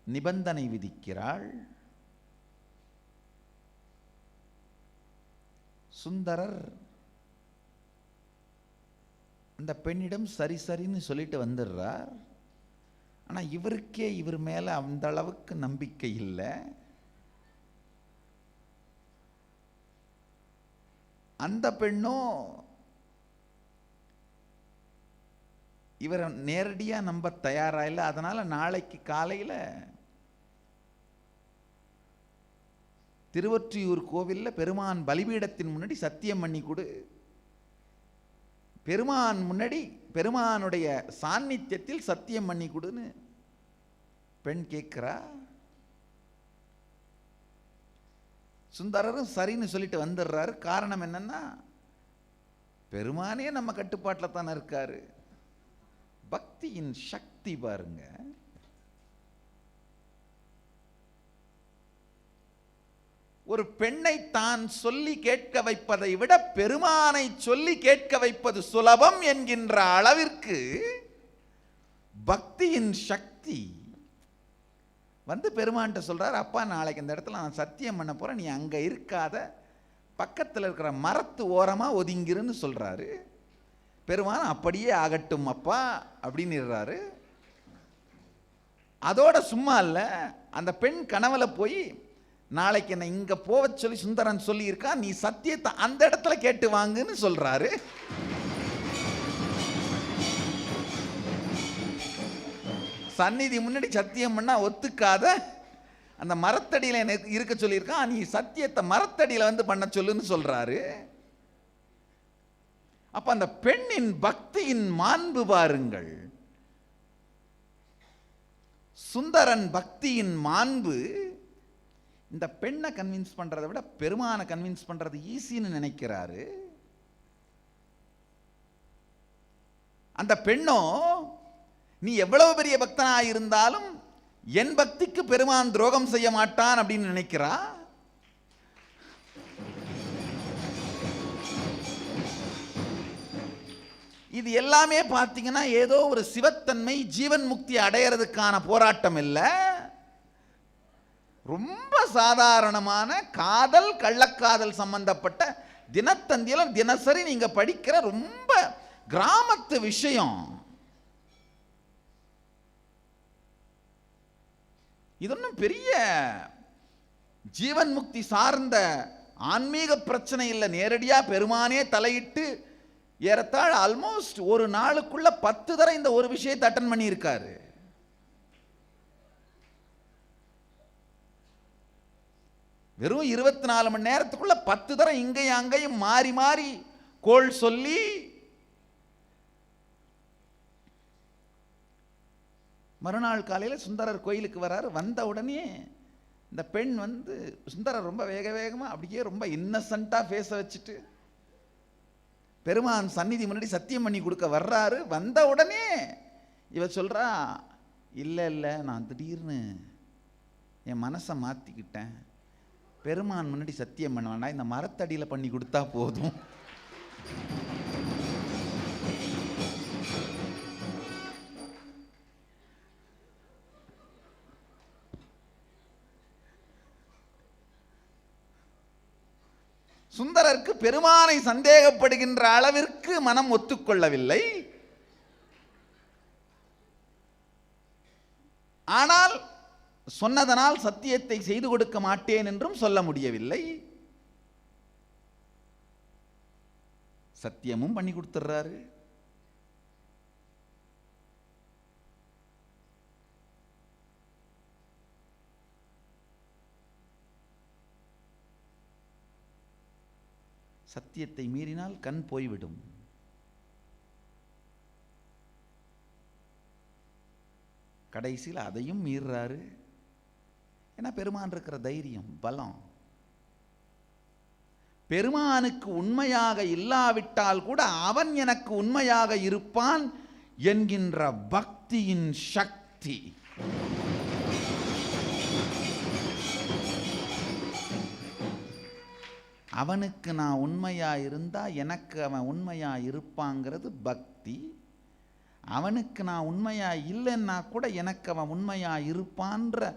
நிபந்தனை விதிக்கிறாள். சுந்தரர் அந்த பெண்ணிடம் சரி சரின்னு சொல்லிட்டு வந்துடுறார். ஆனால் இவருக்கே இவர் மேலே அந்த அளவுக்கு நம்பிக்கை இல்லை. அந்த பெண்ணும் இவரை நேரடியாக நம்ப தயாராக இல்லை. அதனால் நாளைக்கு காலையில் திருவொற்றியூர் கோவிலில் பெருமான் பலிபீடத்தின் முன்னாடி சத்தியம் பண்ணி கொடு, பெருமான் முன்னாடி பெருமானுடைய சாநித்தியத்தில் சத்தியம் பண்ணி கொடுன்னு பெண் கேட்கிறா. சுந்தரரும் சரின்னு சொல்லிட்டு வந்துடுறாரு. காரணம் என்னன்னா, பெருமானே நம்ம கட்டுப்பாட்டில் தானே இருக்காரு. பக்தியின் சக்தி பாருங்க. ஒரு பெண்ணை தான் சொல்லி கேட்க வைப்பதை விட பெருமானை சொல்லி கேட்க வைப்பது சுலபம் என்கின்ற அளவிற்கு பக்தியின் சக்தி வந்து பெருமான்கிட்ட சொல்றார், அப்பா நாளைக்கு இந்த இடத்துல நான் சத்தியம் பண்ண போறேன், நீ அங்க இருக்காத, பக்கத்தில் இருக்கிற மரத்து ஓரமா ஒதுங்கிருன்னு சொல்றாரு. பெருமான் அப்படியே ஆகட்டும் அப்பா அப்படின்னுறாரு. அதோட சும்மா இல்ல, அந்த பெண் கனவுல போய் நாளைக்கு என்ன இங்க போவ சொல்லி சுந்தரன் சொல்லி இருக்கா, நீ சத்தியத்தை அந்த இடத்துல கேட்டு வாங்குன்னு சொல்றாரு. சந்நிதி முன்னாடி சத்தியம் பண்ணா ஒத்துக்காத அந்த மரத்தடியில் எனக்கு இருக்க சொல்லியிருக்கான், நீ சத்தியத்தை மரத்தடியில் வந்து பண்ண சொல்லுன்னு சொல்றாரு. அப்ப அந்த பெண்ணின் பக்தியின் மாண்பு பாருங்கள். சுந்தரன் பக்தியின் மாண்பு இந்த பெண்ணை கன்வின்ஸ் பண்றதை விட பெருமானை கன்வின்ஸ் பண்றது ஈஸின்னு நினைக்கிறாரு. அந்த பெண்ணோ நீ எவ்வளவு பெரிய பக்தனா இருந்தாலும் என் பக்திக்கு பெருமான் துரோகம் செய்ய மாட்டான் அப்படின்னு நினைக்கிறா. இது எல்லாமே பார்த்தீங்கன்னா ஏதோ ஒரு சிவத்தன்மை ஜீவன் முக்தி அடையிறதுக்கான போராட்டம் இல்லை, ரொம்ப சாதாரணமான காதல் கள்ளக்காதல் சம்பந்தப்பட்ட தினத்தந்தியில தினசரி நீங்க படிக்கிற ரொம்ப கிராமத்து விஷயம். இதொன்னும் பெரிய ஜீவன் முக்தி சார்ந்த ஆன்மீக பிரச்சனை இல்லை. நேரடியா பெருமானே தலையிட்டு ஏறத்தாழ ஆல்மோஸ்ட் ஒரு நாளுக்குள்ள 10 தடவை இந்த ஒரு விஷயத்தை அட்டன் பண்ணி இருக்காரு. வெறும் 24 மணி நேரத்துக்குள்ள 10 தரம் இங்கேயும் அங்கேயும் மாறி மாறி கோள் சொல்லி மறுநாள் காலையில் சுந்தரர் கோயிலுக்கு வராரு. வந்த உடனே இந்த பெண் வந்து சுந்தரர் ரொம்ப வேக வேகமாக அப்படியே ரொம்ப இன்னசென்ட்டாக ஃபேஸை வச்சுட்டு பெருமான் சந்நிதி முன்னாடி சத்தியம் பண்ணி கொடுக்க வர்றாரு. வந்த உடனே இவ சொல்கிறா, இல்லை இல்லை, நான் திடீர்னு என் மனசை மாற்றிக்கிட்டேன், பெருமான் முன்னாடி சத்தியம் பண்ண வேண்டாம், இந்த மரத்தடியில் பண்ணி கொடுத்தா போதும். சுந்தரருக்கு பெருமானை சந்தேகப்படுகின்ற அளவிற்கு மனம் ஒத்துக்கொள்ளவில்லை. ஆனால் சொன்னதனால் சத்தியத்தை செய்து கொடுக்க மாட்டேன் என்றும் சொல்ல முடியவில்லை. சத்தியமும் பண்ணி கொடுத்துறாரு. சத்தியத்தை மீறினால் கண் போய்விடும். கடைசியில் அதையும் மீறாரு. ஏன்னா பெருமான் இருக்கிற தைரியம், பலம். பெருமானுக்கு உண்மையாக இல்லாவிட்டால் கூட அவன் எனக்கு உண்மையாக இருப்பான் என்கின்ற பக்தியின் சக்தி. அவனுக்கு நான் உண்மையா இருந்தா எனக்கு அவன் உண்மையா இருப்பாங்கிறது பக்தி. அவனுக்கு நான் உண்மையா இல்லைன்னா கூட எனக்கு அவன் உண்மையா இருப்பான்ற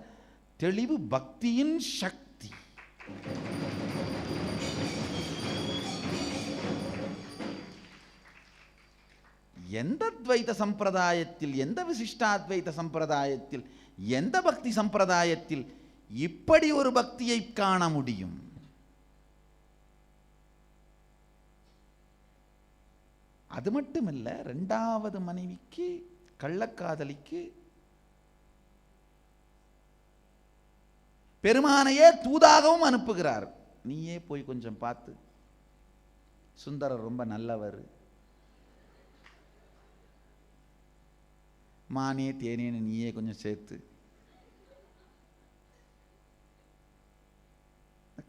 தெளிவு பக்தியின் சக்தி. எந்த துவைத சம்பிரதாயத்தில், எந்த விசிஷ்டாத்வைத சம்பிரதாயத்தில், எந்த பக்தி சம்பிரதாயத்தில் இப்படி ஒரு பக்தியை காண முடியும்? அது மட்டுமல்ல, இரண்டாவது மனைவிக்கு, கள்ளக்காதலிக்கு பெருமானையே தூதாகவும் அனுப்புகிறார். நீயே போய் கொஞ்சம் பார்த்து, சுந்தரர் ரொம்ப நல்லவர், மானே தேனேன்னு நீயே கொஞ்சம் சேர்த்து.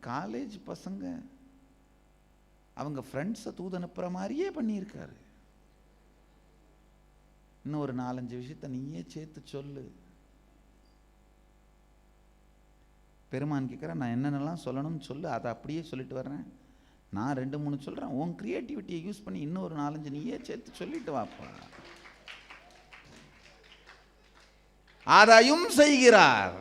காலேஜ் பசங்க அவங்க ஃப்ரெண்ட்ஸை தூது அனுப்புகிற மாதிரியே பண்ணியிருக்காரு. இன்னும் ஒரு 4-5 விஷயத்தை நீயே சேர்த்து சொல்லு. பெருமான் கேட்குற, நான் என்னென்னலாம் சொல்லணும்னு சொல்லு, அதை அப்படியே சொல்லிட்டு வர்றேன். நான் 2-3 சொல்கிறேன், உன் கிரியேட்டிவிட்டியை யூஸ் பண்ணி இன்னும் ஒரு 4-5 நீயே சேர்த்து சொல்லிட்டு வாப்பா. அதையும் செய்கிறார்.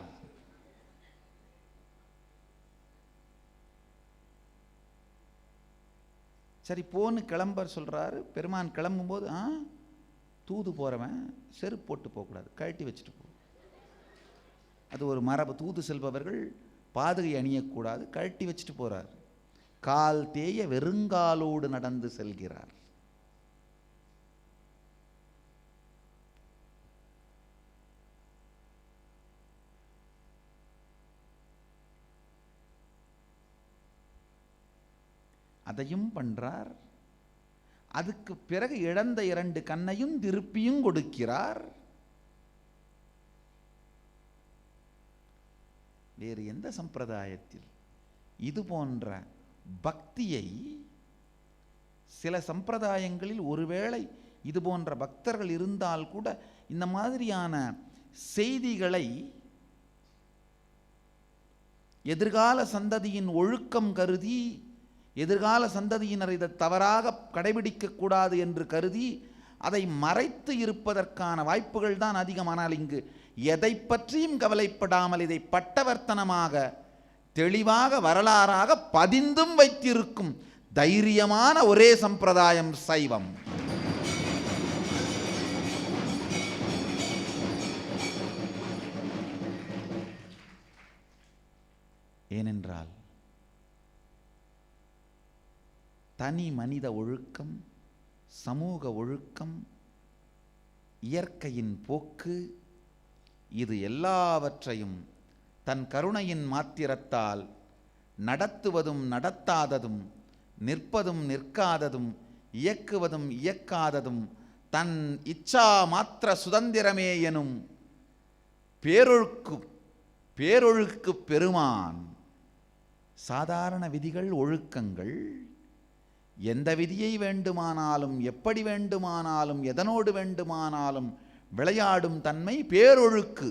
சரி போன்னு கிளம்பர் சொல்றாரு. பெருமான் கிளம்பும்போது, தூது போறவன் செருப்பு போட்டு போகக்கூடாது, கழட்டி வச்சுட்டு போ. அது ஒரு மரபு. தூது செல்பவர்கள் பாதுகை அணியக்கூடாது, கழட்டி வச்சுட்டு போறார். கால் தேய வெறுங்காலோடு நடந்து செல்கிறார். அதையும் பண்றார். அதுக்கு பிறகு இழந்த 2 கண்ணையும் திருப்பியும் கொடுக்கிறார். வேறு எந்த சம்பிரதாயத்தில் இது போன்ற பக்தியை, சில சம்பிரதாயங்களில் ஒருவேளை இது போன்ற பக்தர்கள் இருந்தால் கூட இந்த மாதிரியான செய்திகளை எதிர்கால சந்ததியின் ஒழுக்கம் கருதி, எதிர்கால சந்ததியினர் இதை தவறாக கடைபிடிக்கக்கூடாது என்று கருதி அதை மறைத்து இருப்பதற்கான வாய்ப்புகள் தான் அதிகம். ஆனால் இங்கு எதை பற்றியும் கவலைப்படாமல் இதை பட்டவர்த்தனமாக தெளிவாக வரலாறாக பதிந்தும் வைத்திருக்கும் தைரியமான ஒரே சம்பிரதாயம் சைவம். ஏனென்றால் தனி மனித ஒழுக்கம், சமூக ஒழுக்கம், இயற்கையின் போக்கு, இது எல்லாவற்றையும் தன் கருணையின் மாத்திரத்தால் நடத்துவதும் நடத்தாததும், நிற்பதும் நிற்காததும், இயக்குவதும் இயக்காததும் தன் இச்சா மாத்திர சுதந்திரமே எனும் பேரொழுக்கு பெருமான். சாதாரண விதிகள், ஒழுக்கங்கள், எந்த விதியை வேண்டுமானாலும், எப்படி வேண்டுமானாலும், எதனோடு வேண்டுமானாலும் விளையாடும் தன்மை பேரொழுக்கு.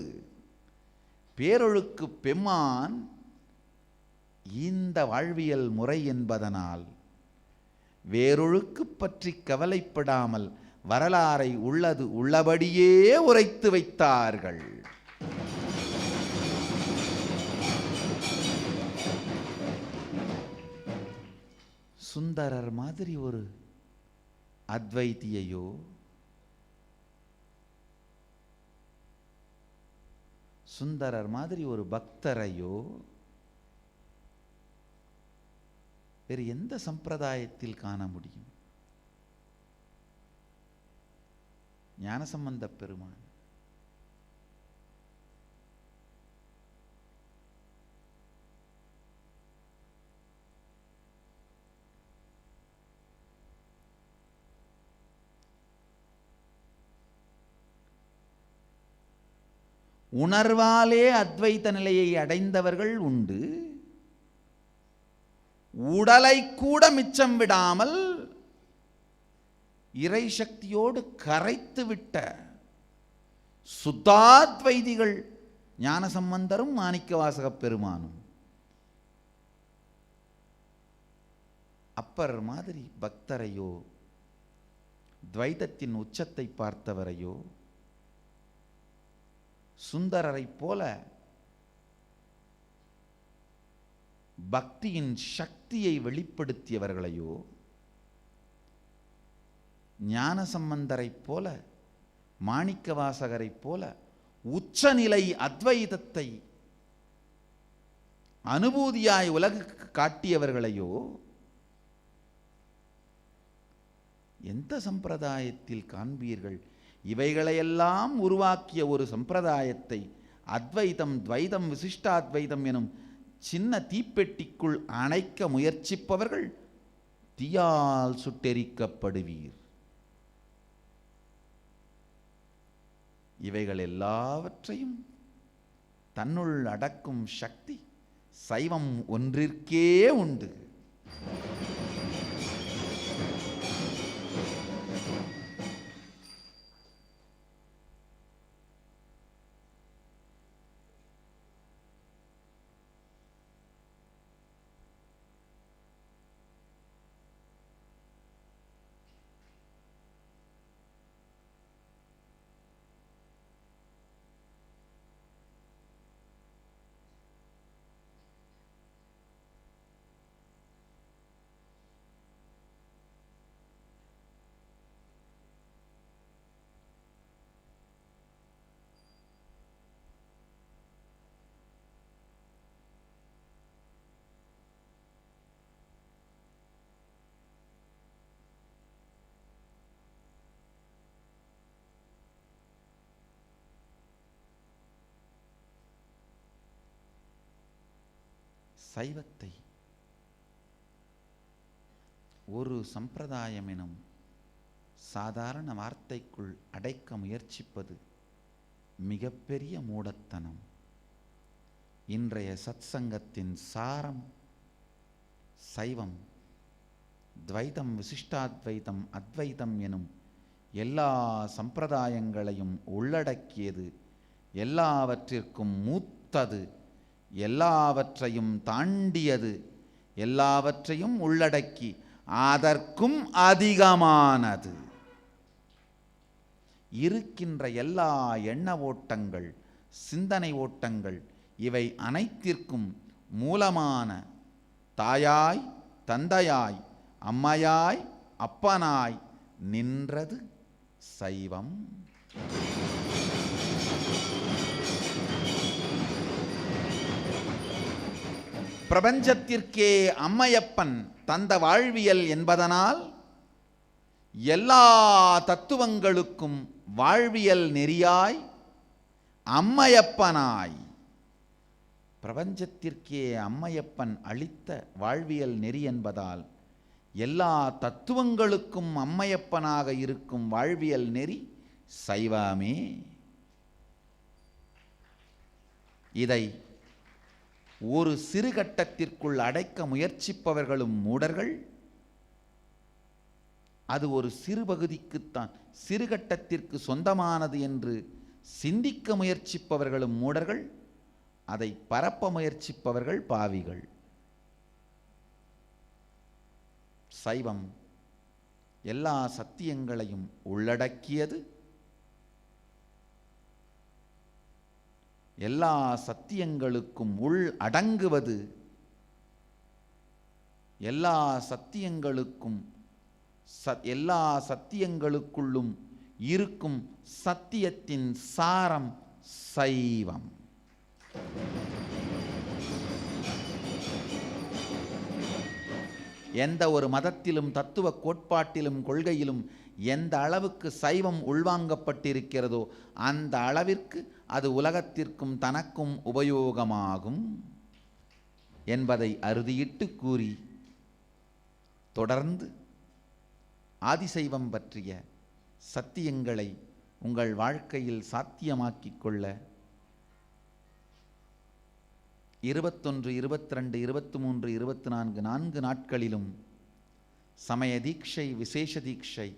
பேரொழுக்கு பெம்மான் இந்த வாழ்வியல் முறை என்பதனால் வேரொழுக்கு பற்றி கவலைப்படாமல் வரலாறை உள்ளது உள்ளபடியே உரைத்து வைத்தார்கள். சுந்தரர் மாதிரி ஒரு அத்வைத்தியையோ, சுந்தரர் மாதிரி ஒரு பக்தரையோ வேறு எந்த சம்பிரதாயத்தில் காண முடியும்? ஞானசம்பந்த பெருமான் உணர்வாலே அத்வைத நிலையை அடைந்தவர்கள் உண்டு. உடலை கூட மிச்சம் விடாமல் இறை சக்தியோடு கரைத்து விட்ட சுத்தாத்வைதிகள் ஞானசம்பந்தரும் மாணிக்கவாசகப் பெருமானும். அப்பர் மாதிரி பக்தரையோ, துவைதத்தின் உச்சத்தை பார்த்தவரையோ, சுந்தரரை போல பக்தியின் சக்தியை வெளிப்படுத்தியவர்களையோ, ஞானசம்பந்தரை போல, மாணிக்கவாசகரை போல உச்சநிலை அத்வைதத்தை அனுபூதியாய் உலகுக்கு காட்டியவர்களையோ எந்த சம்பிரதாயத்தில் காண்பீர்கள்? இவைகளையெல்லாம் உருவாக்கிய ஒரு சம்பிரதாயத்தை அத்வைதம், துவைதம், விசிஷ்டாத்வைதம் எனும் சின்ன தீப்பெட்டிக்குள் அணைக்க முயற்சிப்பவர்கள் தீயால் சுட்டெரிக்கப்படுவீர். இவைகள் எல்லாவற்றையும் தன்னுள் அடக்கும் சக்தி சைவம் ஒன்றிற்கே உண்டு. சைவத்தை ஒரு சம்பிரதாயம் எனும் சாதாரண வார்த்தைக்குள் அடைக்க முயற்சிப்பது மிகப்பெரிய மூடத்தனம். இன்றைய சத்சங்கத்தின் சாரம் சைவம், துவைதம், விசிஷ்டாத்வைதம், அத்வைதம் எனும் எல்லா சம்பிரதாயங்களையும் உள்ளடக்கியது, எல்லாவற்றிற்கும் மூத்தது, எல்லாவற்றையும் தாண்டியது, எல்லாவற்றையும் உள்ளடக்கி அதற்கும் அதிகமானது. இருக்கின்ற எல்லா எண்ண ஓட்டங்கள், சிந்தனை ஓட்டங்கள், இவை அனைத்திற்கும் மூலமான தாயாய், தந்தையாய், அம்மையாய், அப்பனாய் நின்றது சைவம். பிரபஞ்சத்திற்கே அம்மையப்பன் தந்த வாழ்வியல் என்பதனால் எல்லா தத்துவங்களுக்கும் வாழ்வியல் நெறியாய், அம்மையப்பனாய் பிரபஞ்சத்திற்கே அம்மையப்பன் அளித்த வாழ்வியல் நெறி என்பதால் எல்லா தத்துவங்களுக்கும் அம்மையப்பனாக இருக்கும் வாழ்வியல் நெறி சைவமே. இதை ஒரு சிறு கட்டத்திற்குள் அடைக்க முயற்சிப்பவர்களும் மூடர்கள், அது ஒரு சிறு பகுதிக்குத்தான், சிறு கட்டத்திற்கு சொந்தமானது என்று சிந்திக்க முயற்சிப்பவர்களும் மூடர்கள், அதை பரப்ப முயற்சிப்பவர்கள் பாவிகள். சைவம் எல்லா சத்தியங்களையும் உள்ளடக்கியது. எல்லா சத்தியங்களுக்கும் உள் அடங்குவது. எல்லா சத்தியங்களுக்குள்ளும் இருக்கும் சத்தியத்தின் சாரம் சைவம். எந்த ஒரு மதத்திலும் தத்துவ கோட்பாட்டிலும் கொள்கையிலும் எந்த அளவுக்கு சைவம் உள்வாங்கப்பட்டிருக்கிறதோ அந்த அளவிற்கு அது உலகத்திற்கும் தனக்கும் உபயோகமாகும் என்பதை அறுதியிட்டு கூறி தொடர்ந்து ஆதிசைவம் பற்றிய சத்தியங்களை உங்கள் வாழ்க்கையில் சாத்தியமாக்கிக் கொள்ள 21, 22, 23, 24 4 நாட்களிலும் சமய தீட்சை, விசேஷ தீட்சை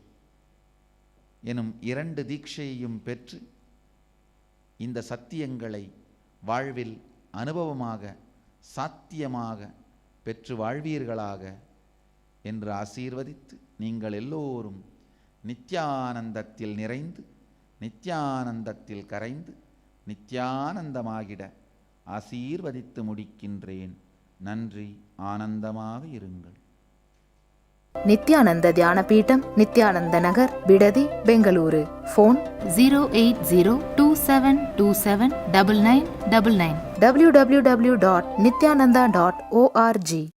எனும் 2 தீட்சையையும் பெற்று இந்த சத்தியங்களை வாழ்வில் அனுபவமாக சாத்தியமாக பெற்று வாழ்வீர்களாக என்று ஆசீர்வதித்து, நீங்கள் எல்லோரும் நித்யானந்தத்தில் நிறைந்து நித்யானந்தத்தில் கரைந்து நித்யானந்தமாகிட ஆசீர்வதித்து முடிக்கின்றேன். நன்றி. ஆனந்தமாக இருங்கள். நித்யானந்த தியான பீடம், நித்யானந்த நகர், பிடதி, பெங்களூரு. Phone 08027279999 www.nityananda.org.